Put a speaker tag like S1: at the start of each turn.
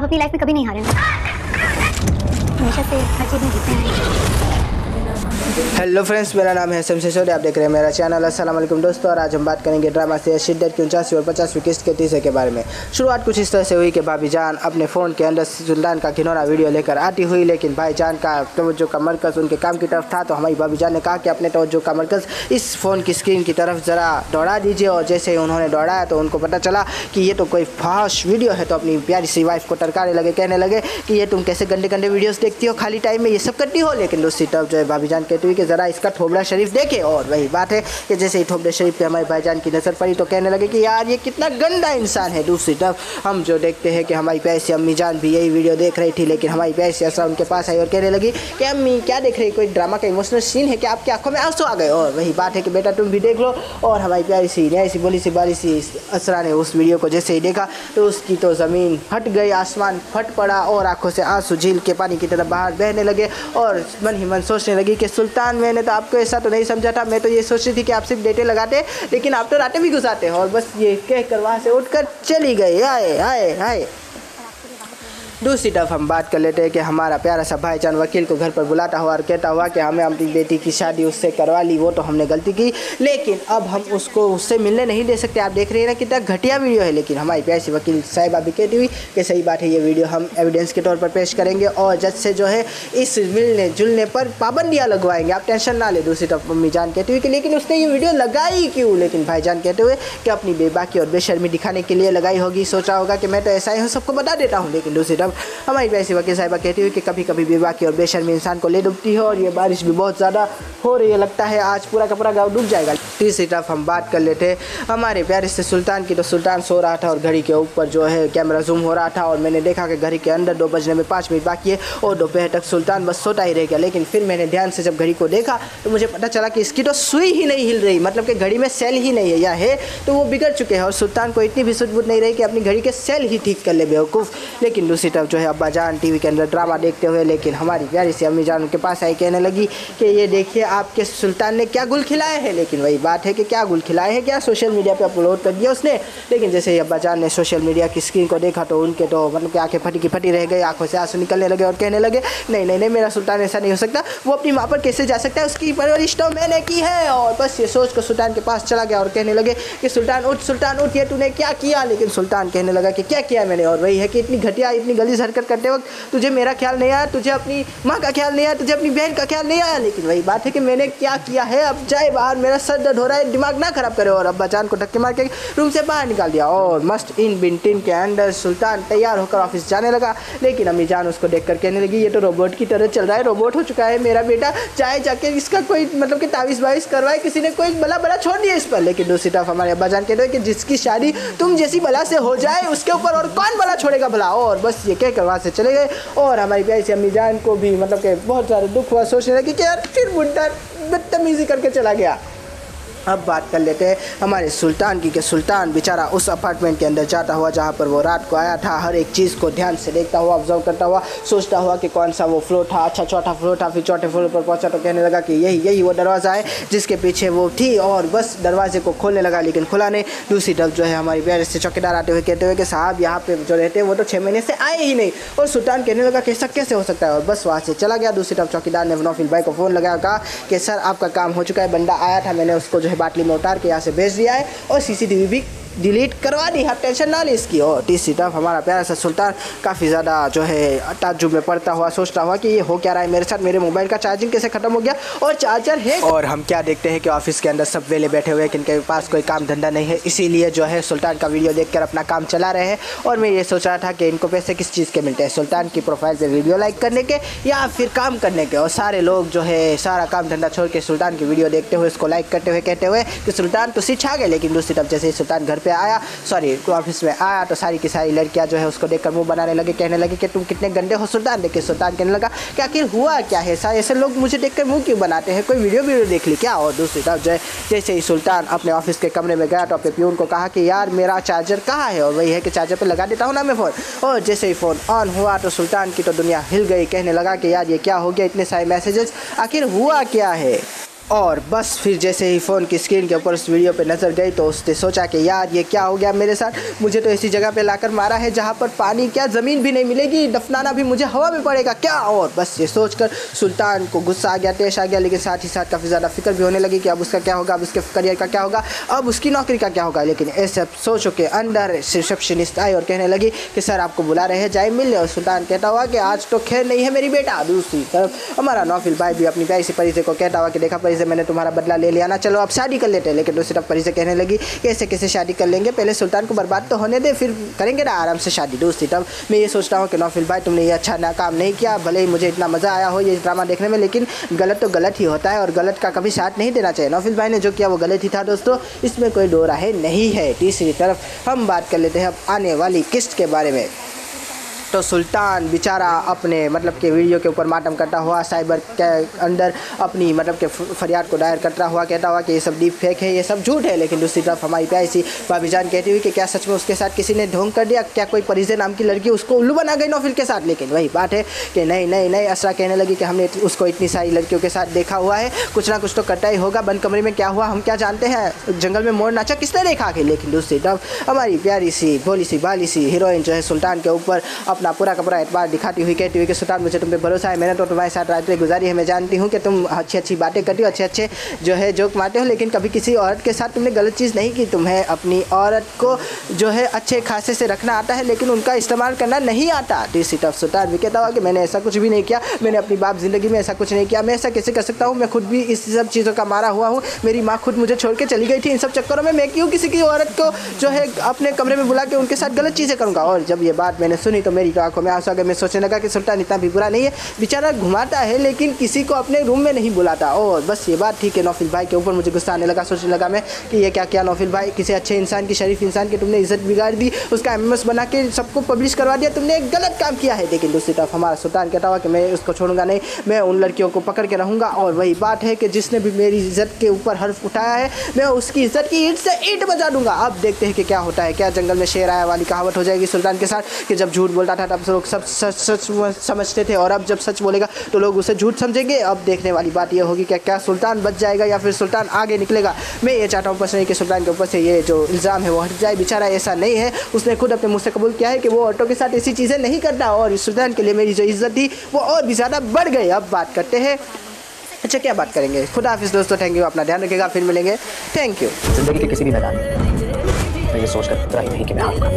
S1: आप अपनी लाइफ में कभी नहीं हारे, हमेशा से हर चीज़ में जीतते हैं।
S2: हेलो फ्रेंड्स, मेरा नाम है शमशेर सिसोदिया, आप देख रहे हैं मेरा चैनल। अस्सलाम वालेकुम दोस्तों, और आज हम बात करेंगे ड्रामा से शिद्दत की 49 और 50वीं किस्त के तीसरे के बारे में। शुरुआत कुछ इस तरह से हुई कि भाभी जान अपने फ़ोन के अंदर सुल्तान का घिनौना वीडियो लेकर आती हुई, लेकिन भाईजान का तवज्जो का मरकज़ उनके काम की तरफ था। तो हमारी भाभी जान ने कहा कि अपने तवज्जो का मरकज़ इस फ़ोन की स्क्रीन की तरफ ज़रा दौड़ा दीजिए। और जैसे ही उन्होंने दौड़ाया तो उनको पता चला कि ये तो कोई फाहश वीडियो है। तो अपनी प्यारी सी वाइफ को टरकाने लगे, कहने लगे कि ये तुम कैसे गंदे गंदे वीडियोज़ देखती हो, खाली टाइम में ये सब करती हो। लेकिन दूसरी तरफ जो है भाभी जान कहती हुई कि ज़रा इसका ठोबड़ा शरीफ देखे। और वही बात है कि जैसे ही ठोबड़े शरीफ पे हमारे भाईजान की नज़र पड़ी तो कहने लगे कि यार ये कितना गंदा इंसान है। दूसरी तरफ हम जो देखते हैं कि हमारी प्यारी सी अम्मी जान भी यही वीडियो देख रही थी, लेकिन हमारी प्यारी सी असरा उनके पास आई और कहने लगी कि अम्मी क्या देख रही, कोई ड्रामा का इमोशनल सीन है कि आपकी आंखों में आंसू आ गए। और वही बात है कि बेटा तुम भी देख लो। और हमारी प्यारी सी न्याय सी बोली सी बारी सी असरा ने उस वीडियो को जैसे ही देखा तो उसकी तो ज़मीन हट गई, आसमान फट पड़ा और आंखों से आंसू झील के पानी की तरफ बाहर बहने लगे। और मन ही मन सोचने लगी कि सुल्तान, मैंने तो आपको ऐसा तो नहीं समझा था, मैं तो ये सोच रही थी कि आप सिर्फ डेटे लगाते, लेकिन आप तो रातें भी गुजारते हैं। और बस ये कहकर वहाँ से उठकर चली गई। आए आए आए। दूसरी तरफ हम बात कर लेते हैं कि हमारा प्यारा सा भाईजान वकील को घर पर बुलाता हुआ और कहता हुआ कि हमें अपनी बेटी की शादी उससे करवा ली, वो तो हमने गलती की, लेकिन अब हम उसको उससे मिलने नहीं दे सकते। आप देख रहे हैं ना कितना घटिया वीडियो है। लेकिन हमारी प्यारी सी वकील साहिबा भी कहती हुई कि सही बात है, ये वीडियो हम एविडेंस के तौर पर पेश करेंगे और जज से जो है इस मिलने जुलने पर पाबंदियाँ लगवाएंगे, आप टेंशन ना ले। दूसरी तरफ मम्मी जान कहती हुई कि लेकिन उसने ये वीडियो लगाई क्यों। लेकिन भाईजान कहते हुए कि अपनी बेबाकी और बेशर्मी दिखाने के लिए लगाई होगी, सोचा होगा कि मैं तो ऐसा ही हूँ, सबको बता देता हूँ। लेकिन दूसरी तरफ हमारी वैसी वकील साहिबा कहती हुई कि कभी कभी बेबाकी और बेशर्मी इंसान को ले डूबती है। और ये बारिश भी बहुत ज़्यादा हो रही है, लगता है आज पूरा का पूरा गाँव डूब जाएगा। तीसरी तरफ हम बात कर लेते हमारे प्यारे से सुल्तान की। तो सुल्तान सो रहा था और घड़ी के ऊपर जो है कैमरा जूम हो रहा था और मैंने देखा कि घड़ी के अंदर 2 बजने में 5 मिनट बाकी है और दोपहर तक सुल्तान बस सोता ही रह गया। लेकिन फिर मैंने ध्यान से जब घड़ी को देखा तो मुझे पता चला कि इसकी तो सुई ही नहीं हिल रही, मतलब कि घड़ी में सेल ही नहीं है, या है तो वो बिगड़ चुके हैं। और सुल्तान को इतनी भी सूझबूझ नहीं रही कि अपनी घड़ी के सेल ही ठीक कर ले, बेवकूफ़। लेकिन दूसरी तरफ जो है अब्बा जान टीवी के अंदर ड्रामा देखते हुए, लेकिन हमारी प्यारी सी अम्मी जान उनके पास आई, कहने लगी कि ये देखिए आपके सुल्तान ने क्या गुल खिलाया है। लेकिन वही बात है कि क्या गुल खिलाया है, क्या सोशल मीडिया पे अपलोड कर दिया उसने। लेकिन जैसे ही अब्बा जान ने सोशल मीडिया की स्क्रीन को देखा तो उनके तो मतलब कि आंखें फटी की फटी रह गई, आंखों से आंसू निकलने लगे और कहने लगे नहीं नहीं नहीं, मेरा सुल्तान ऐसा नहीं हो सकता, वो अपनी माँ पर कैसे जा सकता है, उसकी परवरिश तो मैंने की है। और बस ये सोच कर सुल्तान के पास चला गया और कहने लगे कि सुल्तान उठ, ये तूने क्या किया। लेकिन सुल्तान कहने लगा कि क्या किया मैंने। और वही है कि इतनी घटिया इतनी गलीज़ हरकत करते वक्त तुझे मेरा ख्याल नहीं आया, तुझे अपनी माँ का ख्याल नहीं आया, तुझे अपनी बहन का ख्याल नहीं आया। लेकिन वही बात है कि मैंने क्या किया है, अब जाए बाहर, मेरा सर दर्द हो रहा है, दिमाग ना खराब करे। और अब्बा जान को धक्के मार के रूम से बाहर निकाल दिया और मस्त इन बिन के अंदर सुल्तान तैयार होकर ऑफिस जाने लगा। लेकिन अम्मी जान उसको देखकर कहने लगी ये तो रोबोट की तरह चल रहा है, रोबोट हो चुका है मेरा बेटा, चाहे जाके इसका कोई मतलब कि तावीज़ वावीज़ करवाए, किसी ने कोई बला छोड़ दिया इस पर। लेकिन दूसरी तरफ हमारे अब्बा जान कहते हैं कि जिसकी शादी तुम जैसी बला से हो जाए उसके ऊपर और कौन बला छोड़ेगा भला। और बस ये कहकर वहाँ से चले गए। और हमारी प्यारी सी अम्मी जान को भी मतलब कि बहुत ज़्यादा दुख हुआ, सोचने लगी कि यार फिर बुड्ढा बदतमीजी करके चला गया। अब बात कर लेते हैं हमारे सुल्तान की कि सुल्तान बेचारा उस अपार्टमेंट के अंदर जाता हुआ जहाँ पर वो रात को आया था, हर एक चीज़ को ध्यान से देखता हुआ, ऑब्जर्व करता हुआ, सोचता हुआ कि कौन सा वो फ्लोर था। अच्छा चौथा फ्लोर था। फिर चौथे फ्लोर पर पहुँचा तो कहने लगा कि यही वो दरवाज़ा है जिसके पीछे वो थी। और बस दरवाजे को खोलने लगा लेकिन खुला नहीं। दूसरी तरफ जो है हमारी प्यारे से चौकीदार आते हुए कहते हुए कि साहब यहाँ पे जो रहते हैं वो तो 6 महीने से आए ही नहीं। और सुल्तान कहने लगा कि ऐसा कैसे हो सकता है, और बस वहाँ से चला गया। दूसरी तरफ चौकीदार ने नौफिल भाई को फ़ोन लगाया, कहा कि सर आपका काम हो चुका है, बंदा आया था, मैंने उसको जो है बाटली में उतार के यहाँ से भेज दिया है और सीसीटीवी भी डिलीट करवा दी, आप टेंशन ना ले इसकी। और तीसरी तरफ हमारा प्यारा सा सुल्तान काफ़ी ज़्यादा जो है ताज्जुब में पड़ता हुआ सोचता हुआ कि ये हो क्या रहा है मेरे साथ, मेरे मोबाइल का चार्जिंग कैसे ख़त्म हो गया और चार्जर है। और हम क्या देखते हैं कि ऑफिस के अंदर सब वेले बैठे हुए हैं, किनके पास कोई काम धंधा नहीं है, इसीलिए जो है सुल्तान का वीडियो देखकर अपना काम चला रहे हैं। और मैं ये सोच रहा था कि इनको पैसे किस चीज़ के मिलते हैं, सुल्तान की प्रोफाइल पर वीडियो लाइक करने के या फिर काम करने के। और सारे लोग जो है सारा काम धंधा छोड़ के सुल्तान की वीडियो देखते हुए, उसको लाइक करते हुए कहते हुए कि सुल्तान तो सीट छा गए। लेकिन दूसरी तरफ जैसे ही सुल्तान घर पर आया, सॉरी ऑफिस में आया, तो सारी की सारी लड़कियां जो है उसको देखकर मुंह बनाने लगे, कहने लगे कि तुम कितने गंदे हो सुल्तान। देखिए सुल्तान कहने लगा कि आखिर हुआ क्या है, ऐसे लोग मुझे देखकर मुंह क्यों बनाते हैं, कोई वीडियो देख ली क्या। और दूसरी तरफ जो है जैसे ही सुल्तान अपने ऑफिस के कमरे में गया तो अपने प्यून को कहा कि यार मेरा चार्जर कहाँ है, और वही है कि चार्जर पर लगा देता हूँ ना मैं फ़ोन। और जैसे ही फ़ोन ऑन हुआ तो सुल्तान की तो दुनिया हिल गई, कहने लगा कि यार ये क्या हो गया, इतने सारे मैसेजेस, आखिर हुआ क्या है। और बस फिर जैसे ही फ़ोन की स्क्रीन के ऊपर उस वीडियो पे नज़र गई तो उसने सोचा कि यार ये क्या हो गया मेरे साथ, मुझे तो ऐसी जगह पे लाकर मारा है जहाँ पर पानी क्या ज़मीन भी नहीं मिलेगी, दफनाना भी मुझे हवा में पड़ेगा क्या। और बस ये सोचकर सुल्तान को गुस्सा आ गया, टेश आ गया, लेकिन साथ ही साथ काफ़ी ज़्यादा फिक्र भी होने लगी कि अब उसका क्या होगा, अब उसके करियर का क्या होगा, अब उसकी नौकरी का क्या होगा। लेकिन ऐसे सोचों के अंदर रिसेप्शनिस्ट आई और कहने लगी कि सर आपको बुला रहे हैं, जाए मिलने। और सुल्तान कहता हुआ कि आज तो खैर नहीं है मेरी बेटा। दूसरी तरफ हमारा नौफिल भाई भी अपनी प्यारी सी परिसे को कहता हुआ कि देखा परिसे मैंने तुम्हारा बदला ले लिया ना, चलो अब शादी कर लेते हैं। लेकिन दूसरी तरफ परिसे कहने लगी कैसे कैसे शादी कर लेंगे, पहले सुल्तान को बर्बाद तो होने दे, फिर करेंगे ना आराम से शादी। दूसरी तरफ मैं ये सोचता हूँ कि नौफिल भाई तुमने ये अच्छा ना काम नहीं किया, भले ही मुझे इतना मज़ा आया हो ये ड्रामा देखने में, लेकिन गलत तो गलत ही होता है और गलत का कभी साथ नहीं देना चाहिए। नौफिल भाई ने जो किया वो गलत ही था दोस्तों, इसमें कोई दो राहें नहीं है। तीसरी तरफ हम बात कर लेते हैं अब आने वाली किस्त के बारे में। तो सुल्तान बेचारा अपने मतलब के वीडियो के ऊपर मातम करता हुआ साइबर के अंदर अपनी मतलब के फरियाद को दायर करता हुआ कहता हुआ कि ये सब डीप फेक है, ये सब झूठ है। लेकिन दूसरी तरफ हमारी प्यारी सी भाभी जान कहती हुई कि क्या सच में उसके साथ किसी ने ढोंग कर दिया, क्या कोई परिजे नाम की लड़की उसको उल्लू बना गई नौफिल के साथ। लेकिन वही बात है कि नहीं असरा कहने लगी कि हमने उसको इतनी सारी लड़कियों के साथ देखा हुआ है, कुछ ना कुछ तो करता ही होगा, बंद कमरे में क्या हुआ हम क्या जानते हैं, जंगल में मोर नाचा किसने देखा आके। लेकिन दूसरी तरफ हमारी प्यारी सी भोली सी बाली सी हीरोइन जो है सुल्तान के ऊपर अपना पूरा का पूरा एतबार दिखाती हुई कहती हुई कि सुल्तान मुझे तुम पे भरोसा है, मैंने तो तुम्हारे साथ रातें गुजारी है, मैं जानती हूँ कि तुम अच्छी बातें करती हो, अच्छे जो है जोक मारते हो, लेकिन कभी किसी औरत के साथ तुमने गलत चीज़ नहीं की। तुम्हें अपनी औरत को जो है अच्छे खासे से रखना आता है लेकिन उनका इस्तेमाल करना नहीं आता। दूसरी तरफ सुल्तान भी कहता हुआ कि मैंने ऐसा कुछ भी नहीं किया, मैंने अपनी बाप ज़िंदगी में ऐसा कुछ नहीं किया, मैं ऐसा कैसे कर सकता हूँ, मैं खुद भी इस सब चीज़ों का मारा हुआ हूँ, मेरी माँ खुद मुझे छोड़ के चली गई थी, इन सब चक्करों में मैं क्यों किसी की औरत को जो है अपने कमरे में बुला के उनके साथ गलत चीज़ें करूँगा। और जब ये बात मैंने सुनी तो मेरी आंखों में आंसू आ गए। मैं सोचने लगा कि सुल्तान इतना भी बुरा नहीं है, बेचारा घुमाता है लेकिन किसी को अपने रूम में नहीं बुलाता। और बस ये बात ठीक है नौफिल भाई के ऊपर मुझे गुस्सा आने लगा। सोचने लगा मैं कि ये क्या किया नौफिल भाई, किसी अच्छे इंसान की, शरीफ इंसान की तुमने इज्जत बिगाड़ दी, उसका एमएमएस बना के सबको पब्लिश करवा दिया, तुमने एक गलत काम किया है। लेकिन दूसरी तरफ हमारा सुल्तान कहता हुआ कि मैं उसको छोड़ूंगा नहीं, मैं उन लड़कियों को पकड़ के रहूँगा। और वही बात है कि जिसने भी मेरी इज्जत के ऊपर हर्फ उठाया है मैं उसकी इज्जत की ईंट से ईंट बजा दूंगा। अब देखते हैं कि क्या होता है, क्या जंगल में शेर आया वाली कहावत हो जाएगी सुल्तान के साथ कि जब झूठ बोलता था तब लोग सब सच समझते थे और अब जब सच बोलेगा तो लोग उसे झूठ समझेंगे। अब देखने वाली बात यह होगी कि क्या सुल्तान बच जाएगा या फिर सुल्तान आगे निकलेगा। मैं ये चाहता हूँ पर्सनली कि सुल्तान के ऊपर से ये जो इल्ज़ाम है वो हट जाए। बेचारा ऐसा नहीं है, उसने खुद अपने मुँह से कबूल किया है कि वो ऑटो के साथ ऐसी चीज़ें नहीं करता और सुल्तान के लिए मेरी जो इज्जत थी वो और भी ज़्यादा बढ़ गई। अब बात करते हैं, अच्छा क्या बात करेंगे। खुदा हाफिज़ दोस्तों, थैंक यू, अपना ध्यान रखिएगा, फिर मिलेंगे, थैंक यू।
S3: ज़िंदगी के किसी भी मैदान में मैं ये सोच कर उतरा ही नहीं कि मैं हारूंगा।